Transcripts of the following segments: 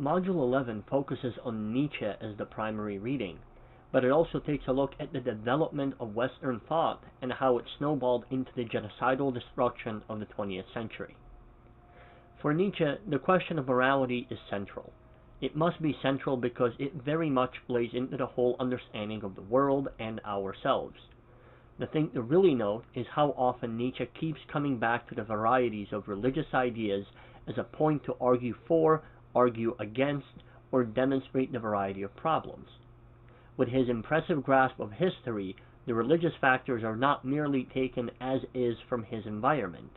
Module 11 focuses on Nietzsche as the primary reading, but it also takes a look at the development of Western thought and how it snowballed into the genocidal destruction of the 20th century. For Nietzsche, the question of morality is central. It must be central because it very much plays into the whole understanding of the world and ourselves. The thing to really note is how often Nietzsche keeps coming back to the varieties of religious ideas as a point to argue for, argue against, or demonstrate the variety of problems. With his impressive grasp of history, the religious factors are not merely taken as is from his environment.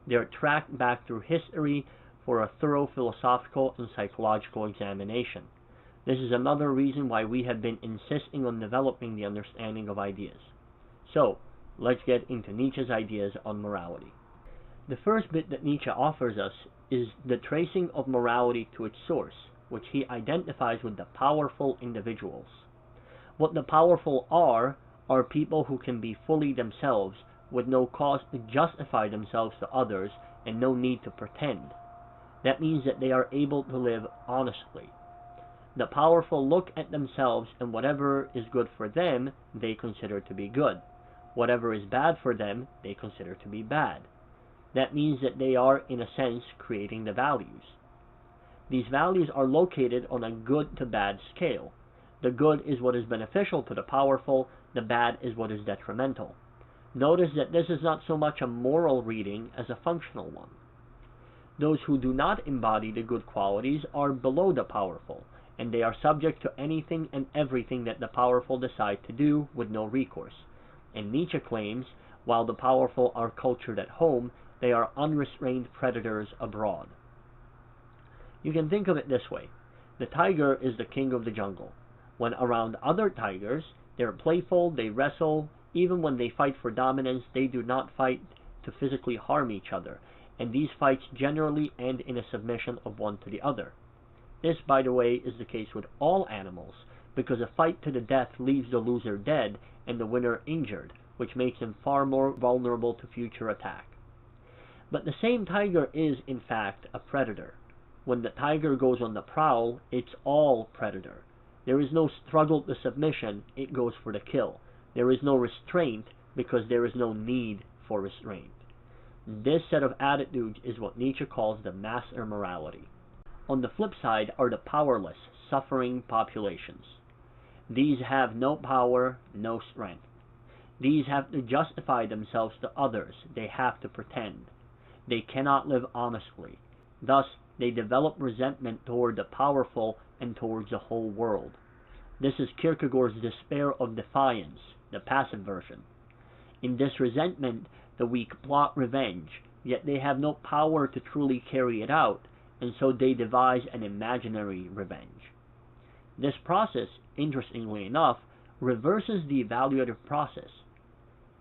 They are tracked back through history for a thorough philosophical and psychological examination. This is another reason why we have been insisting on developing the understanding of ideas. So, let's get into Nietzsche's ideas on morality. The first bit that Nietzsche offers us is the tracing of morality to its source, which he identifies with the powerful individuals. What the powerful are people who can be fully themselves, with no cause to justify themselves to others and no need to pretend. That means that they are able to live honestly. The powerful look at themselves, and whatever is good for them, they consider to be good. Whatever is bad for them, they consider to be bad. That means that they are, in a sense, creating the values. These values are located on a good to bad scale. The good is what is beneficial to the powerful, the bad is what is detrimental. Notice that this is not so much a moral reading as a functional one. Those who do not embody the good qualities are below the powerful, and they are subject to anything and everything that the powerful decide to do with no recourse. And Nietzsche claims, while the powerful are cultured at home, they are unrestrained predators abroad. You can think of it this way. The tiger is the king of the jungle. When around other tigers, they're playful, they wrestle. Even when they fight for dominance, they do not fight to physically harm each other, and these fights generally end in a submission of one to the other. This, by the way, is the case with all animals, because a fight to the death leaves the loser dead and the winner injured, which makes him far more vulnerable to future attack. But the same tiger is, in fact, a predator. When the tiger goes on the prowl, it's all predator. There is no struggle to submission, it goes for the kill. There is no restraint, because there is no need for restraint. This set of attitudes is what Nietzsche calls the master morality. On the flip side are the powerless, suffering populations. These have no power, no strength. These have to justify themselves to others. They have to pretend. They cannot live honestly. Thus, they develop resentment toward the powerful and towards the whole world. This is Kierkegaard's despair of defiance, the passive version. In this resentment, the weak plot revenge, yet they have no power to truly carry it out, and so they devise an imaginary revenge. This process, interestingly enough, reverses the evaluative process.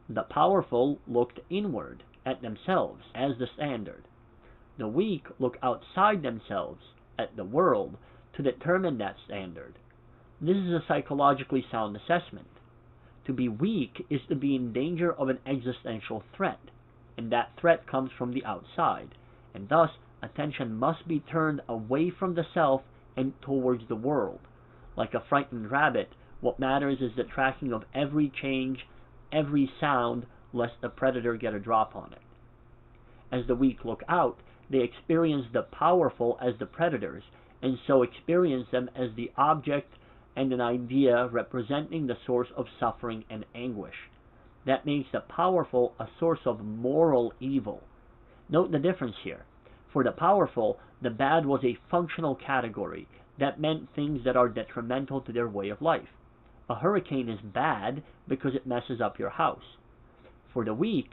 The powerful looked inward at themselves as the standard. The weak look outside themselves at the world to determine that standard. This is a psychologically sound assessment. To be weak is to be in danger of an existential threat, and that threat comes from the outside, and thus attention must be turned away from the self and towards the world. Like a frightened rabbit, what matters is the tracking of every change, every sound, lest the predator get a drop on it. As the weak look out, they experience the powerful as the predators, and so experience them as the object and an idea representing the source of suffering and anguish. That makes the powerful a source of moral evil. Note the difference here. For the powerful, the bad was a functional category. That meant things that are detrimental to their way of life. A hurricane is bad because it messes up your house. For the weak,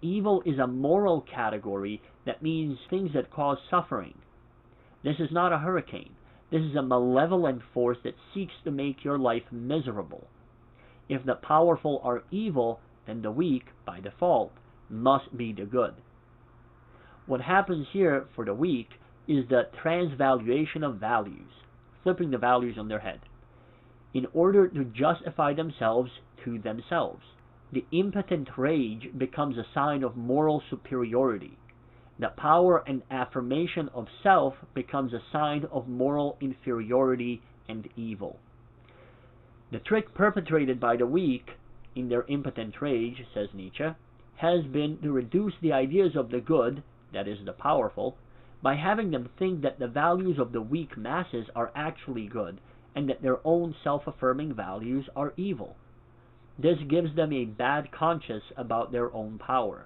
evil is a moral category that means things that cause suffering. This is not a hurricane. This is a malevolent force that seeks to make your life miserable. If the powerful are evil, then the weak, by default, must be the good. What happens here for the weak is the transvaluation of values, flipping the values on their head, in order to justify themselves to themselves. The impotent rage becomes a sign of moral superiority. that power and affirmation of self becomes a sign of moral inferiority and evil. The trick perpetrated by the weak in their impotent rage, says Nietzsche, has been to reduce the ideas of the good, that is, the powerful, by having them think that the values of the weak masses are actually good, and that their own self-affirming values are evil. This gives them a bad conscience about their own power.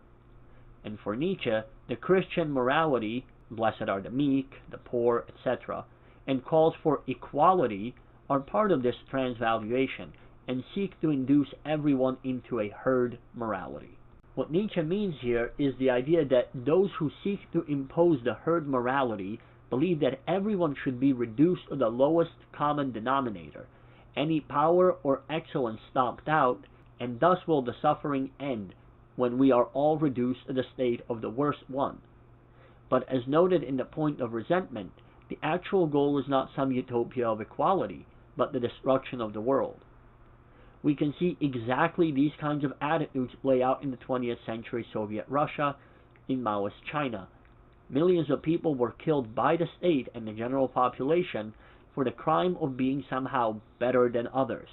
And for Nietzsche, the Christian morality, blessed are the meek, the poor, etc., and calls for equality are part of this transvaluation and seek to induce everyone into a herd morality. What Nietzsche means here is the idea that those who seek to impose the herd morality believe that everyone should be reduced to the lowest common denominator, any power or excellence stomped out, and thus will the suffering end when we are all reduced to the state of the worst one. But as noted in the point of resentment, the actual goal is not some utopia of equality, but the destruction of the world. We can see exactly these kinds of attitudes play out in the 20th century Soviet Russia, in Maoist China. Millions of people were killed by the state and the general population for the crime of being somehow better than others.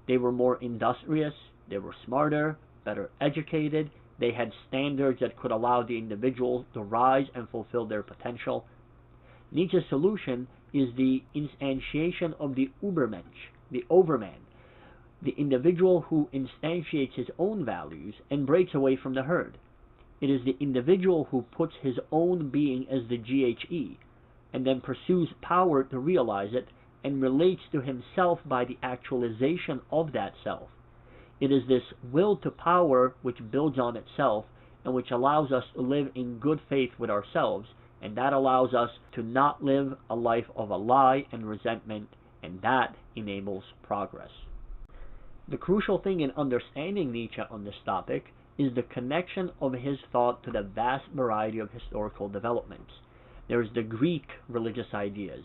They were more industrious, they were smarter, better educated, they had standards that could allow the individual to rise and fulfill their potential. Nietzsche's solution is the instantiation of the Ubermensch, the overman, the individual who instantiates his own values and breaks away from the herd. It is the individual who puts his own being as the GHE, and then pursues power to realize it, and relates to himself by the actualization of that self. It is this will to power which builds on itself, and which allows us to live in good faith with ourselves, and that allows us to not live a life of a lie and resentment, and that enables progress. The crucial thing in understanding Nietzsche on this topic is the connection of his thought to the vast variety of historical developments. There is the Greek religious ideas,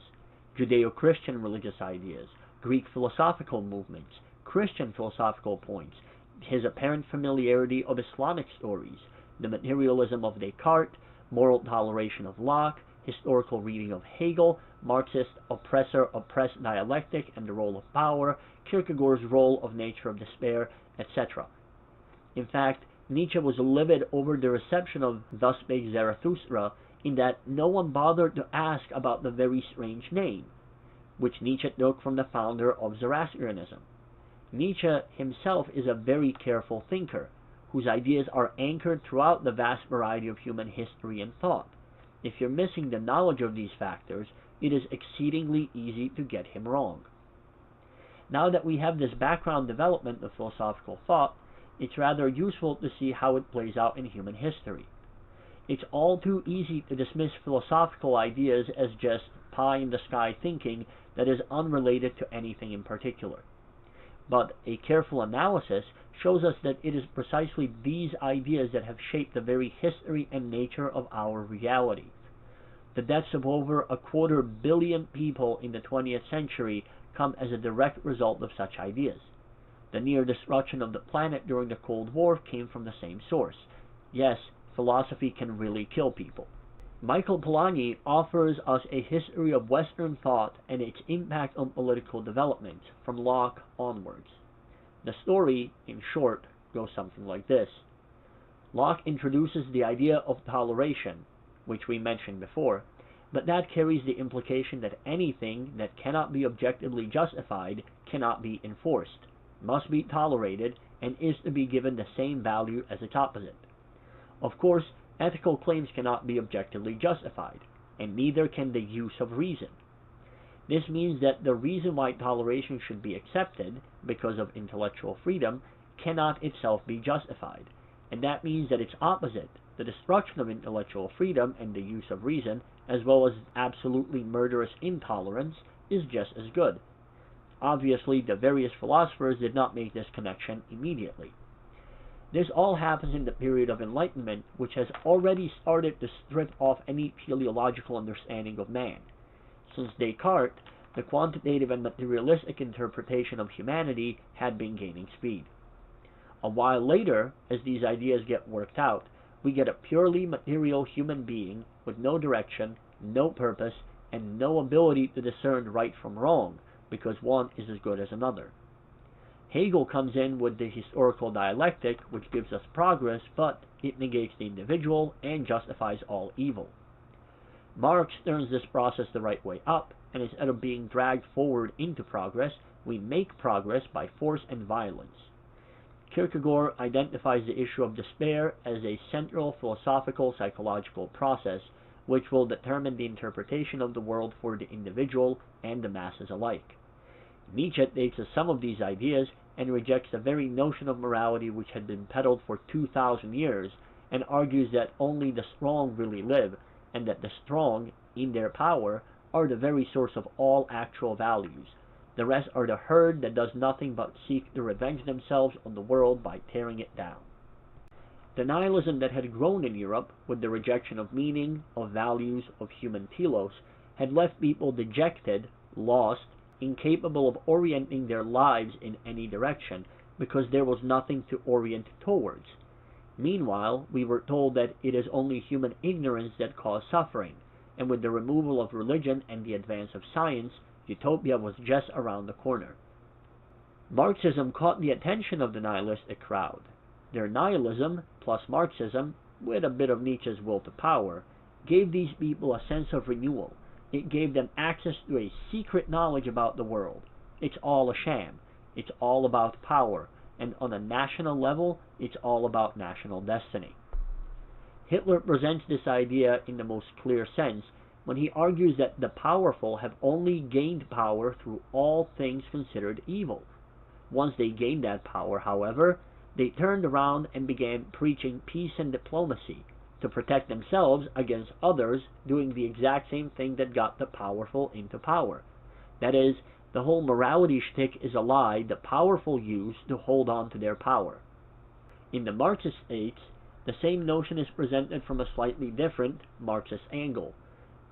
Judeo-Christian religious ideas, Greek philosophical movements, Christian philosophical points, his apparent familiarity of Islamic stories, the materialism of Descartes, moral toleration of Locke, historical reading of Hegel, Marxist oppressor-oppressed dialectic and the role of power, Kierkegaard's role of nature of despair, etc. In fact, Nietzsche was livid over the reception of Thus Spake Zarathustra, in that no one bothered to ask about the very strange name, which Nietzsche took from the founder of Zoroastrianism. Nietzsche himself is a very careful thinker, whose ideas are anchored throughout the vast variety of human history and thought. If you're missing the knowledge of these factors, it is exceedingly easy to get him wrong. Now that we have this background development of philosophical thought, it's rather useful to see how it plays out in human history. It's all too easy to dismiss philosophical ideas as just pie-in-the-sky thinking that is unrelated to anything in particular. But a careful analysis shows us that it is precisely these ideas that have shaped the very history and nature of our reality. The deaths of over 250 million people in the 20th century come as a direct result of such ideas. The near destruction of the planet during the Cold War came from the same source. Yes, philosophy can really kill people. Michael Polanyi offers us a history of Western thought and its impact on political development, from Locke onwards. The story, in short, goes something like this. Locke introduces the idea of toleration, which we mentioned before, but that carries the implication that anything that cannot be objectively justified cannot be enforced, must be tolerated, and is to be given the same value as its opposite. Of course, ethical claims cannot be objectively justified, and neither can the use of reason. This means that the reason why toleration should be accepted, because of intellectual freedom, cannot itself be justified, and that means that its opposite, the destruction of intellectual freedom and the use of reason, as well as absolutely murderous intolerance, is just as good. Obviously, the various philosophers did not make this connection immediately. This all happens in the period of enlightenment, which has already started to strip off any teleological understanding of man. Since Descartes, the quantitative and materialistic interpretation of humanity had been gaining speed. A while later, as these ideas get worked out, we get a purely material human being with no direction, no purpose, and no ability to discern right from wrong, because one is as good as another. Hegel comes in with the historical dialectic, which gives us progress, but it negates the individual and justifies all evil. Marx turns this process the right way up, and instead of being dragged forward into progress, we make progress by force and violence. Kierkegaard identifies the issue of despair as a central philosophical psychological process which will determine the interpretation of the world for the individual and the masses alike. Nietzsche takes some of these ideas and rejects the very notion of morality which had been peddled for 2,000 years and argues that only the strong really live, and that the strong, in their power, are the very source of all actual values. The rest are the herd that does nothing but seek to revenge themselves on the world by tearing it down. The nihilism that had grown in Europe, with the rejection of meaning, of values, of human telos, had left people dejected, lost, incapable of orienting their lives in any direction, because there was nothing to orient towards. Meanwhile, we were told that it is only human ignorance that caused suffering, and with the removal of religion and the advance of science, utopia was just around the corner. Marxism caught the attention of the nihilistic crowd. Their nihilism, plus Marxism, with a bit of Nietzsche's will to power, gave these people a sense of renewal. It gave them access to a secret knowledge about the world. It's all a sham. It's all about power, and on a national level, it's all about national destiny. Hitler presents this idea in the most clear sense when he argues that the powerful have only gained power through all things considered evil. Once they gained that power, however, they turned around and began preaching peace and diplomacy to protect themselves against others doing the exact same thing that got the powerful into power. That is, the whole morality shtick is a lie the powerful use to hold on to their power. In the Marxist states, the same notion is presented from a slightly different Marxist angle.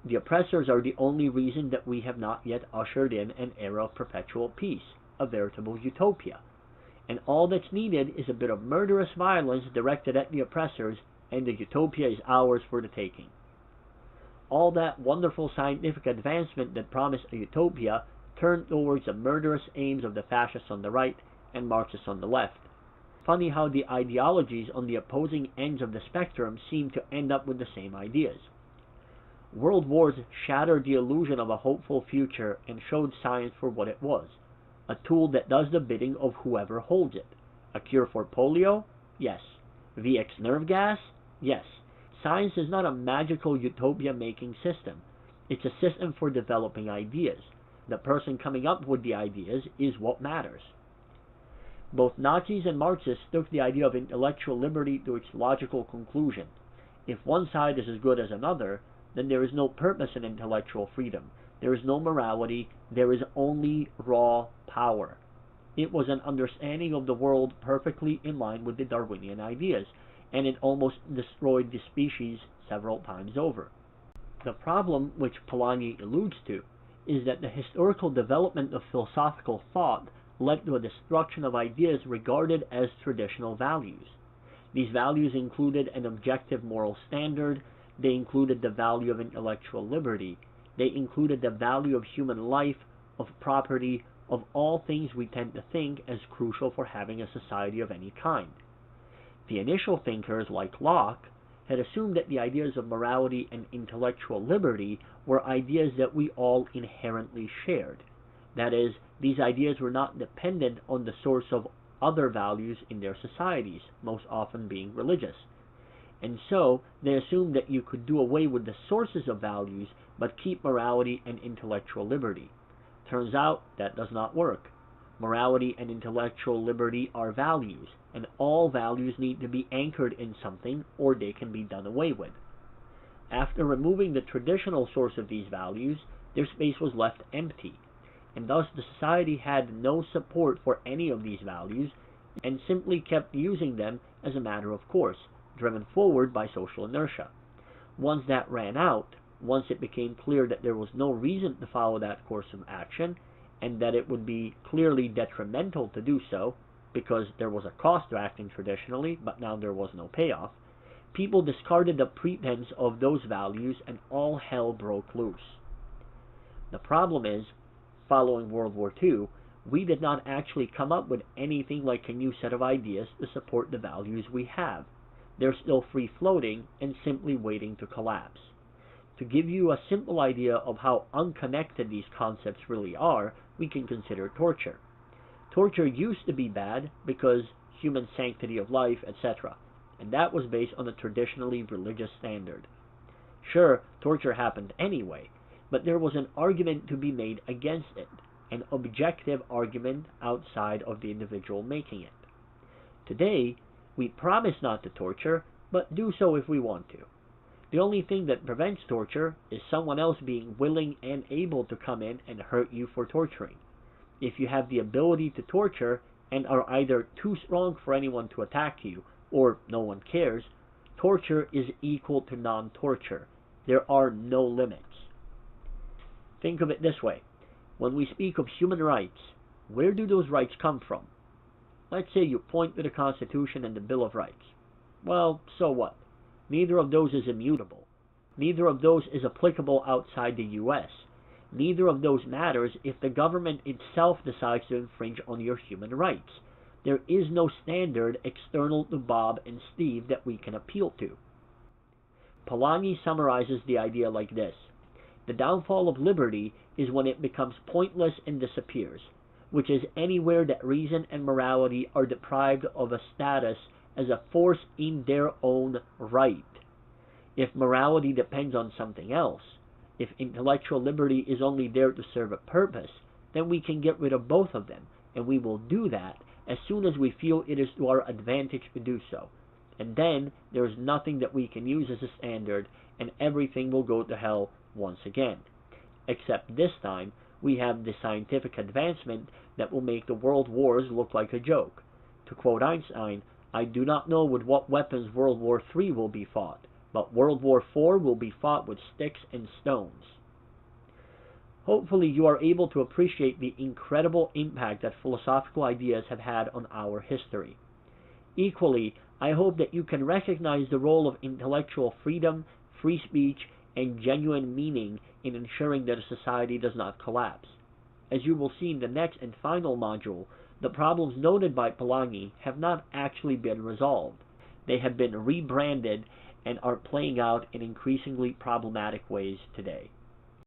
The oppressors are the only reason that we have not yet ushered in an era of perpetual peace, a veritable utopia. And all that's needed is a bit of murderous violence directed at the oppressors, and the utopia is ours for the taking. All that wonderful scientific advancement that promised a utopia turned towards the murderous aims of the fascists on the right and Marxists on the left. Funny how the ideologies on the opposing ends of the spectrum seem to end up with the same ideas. World wars shattered the illusion of a hopeful future and showed science for what it was, a tool that does the bidding of whoever holds it. A cure for polio? Yes. VX nerve gas? Yes. Science is not a magical utopia-making system. It's a system for developing ideas. The person coming up with the ideas is what matters. Both Nazis and Marxists took the idea of intellectual liberty to its logical conclusion. If one side is as good as another, then there is no purpose in intellectual freedom. There is no morality. There is only raw power. It was an understanding of the world perfectly in line with the Darwinian ideas, and it almost destroyed the species several times over. The problem, which Polanyi alludes to, is that the historical development of philosophical thought led to a destruction of ideas regarded as traditional values. These values included an objective moral standard, they included the value of intellectual liberty, they included the value of human life, of property, of all things we tend to think as crucial for having a society of any kind. The initial thinkers, like Locke, had assumed that the ideas of morality and intellectual liberty were ideas that we all inherently shared. That is, these ideas were not dependent on the source of other values in their societies, most often being religious. And so, they assumed that you could do away with the sources of values, but keep morality and intellectual liberty. Turns out, that does not work. Morality and intellectual liberty are values, and all values need to be anchored in something, or they can be done away with. After removing the traditional source of these values, their space was left empty, and thus the society had no support for any of these values, and simply kept using them as a matter of course, driven forward by social inertia. Once that ran out, once it became clear that there was no reason to follow that course of action, and that it would be clearly detrimental to do so, because there was a cost to acting traditionally, but now there was no payoff, people discarded the pretense of those values and all hell broke loose. The problem is, following World War II, we did not actually come up with anything like a new set of ideas to support the values we have. They're still free-floating and simply waiting to collapse. To give you a simple idea of how unconnected these concepts really are, we can consider torture. Torture used to be bad because human sanctity of life, etc., and that was based on a traditionally religious standard. Sure, torture happened anyway, but there was an argument to be made against it, an objective argument outside of the individual making it. Today, we promise not to torture, but do so if we want to. The only thing that prevents torture is someone else being willing and able to come in and hurt you for torturing. If you have the ability to torture and are either too strong for anyone to attack you, or no one cares, torture is equal to non-torture. There are no limits. Think of it this way. When we speak of human rights, where do those rights come from? Let's say you point to the Constitution and the Bill of Rights. Well, so what? Neither of those is immutable. Neither of those is applicable outside the U.S. Neither of those matters if the government itself decides to infringe on your human rights. There is no standard external to Bob and Steve that we can appeal to. Polanyi summarizes the idea like this. The downfall of liberty is when it becomes pointless and disappears, which is anywhere that reason and morality are deprived of a status as a force in their own right. If morality depends on something else, if intellectual liberty is only there to serve a purpose, then we can get rid of both of them, and we will do that as soon as we feel it is to our advantage to do so. And then there is nothing that we can use as a standard, and everything will go to hell once again. Except this time, we have the scientific advancement that will make the world wars look like a joke. To quote Einstein, I do not know with what weapons World War III will be fought, but World War IV will be fought with sticks and stones. Hopefully you are able to appreciate the incredible impact that philosophical ideas have had on our history. Equally, I hope that you can recognize the role of intellectual freedom, free speech, and genuine meaning in ensuring that a society does not collapse. As you will see in the next and final module, the problems noted by Polanyi have not actually been resolved. They have been rebranded and are playing out in increasingly problematic ways today.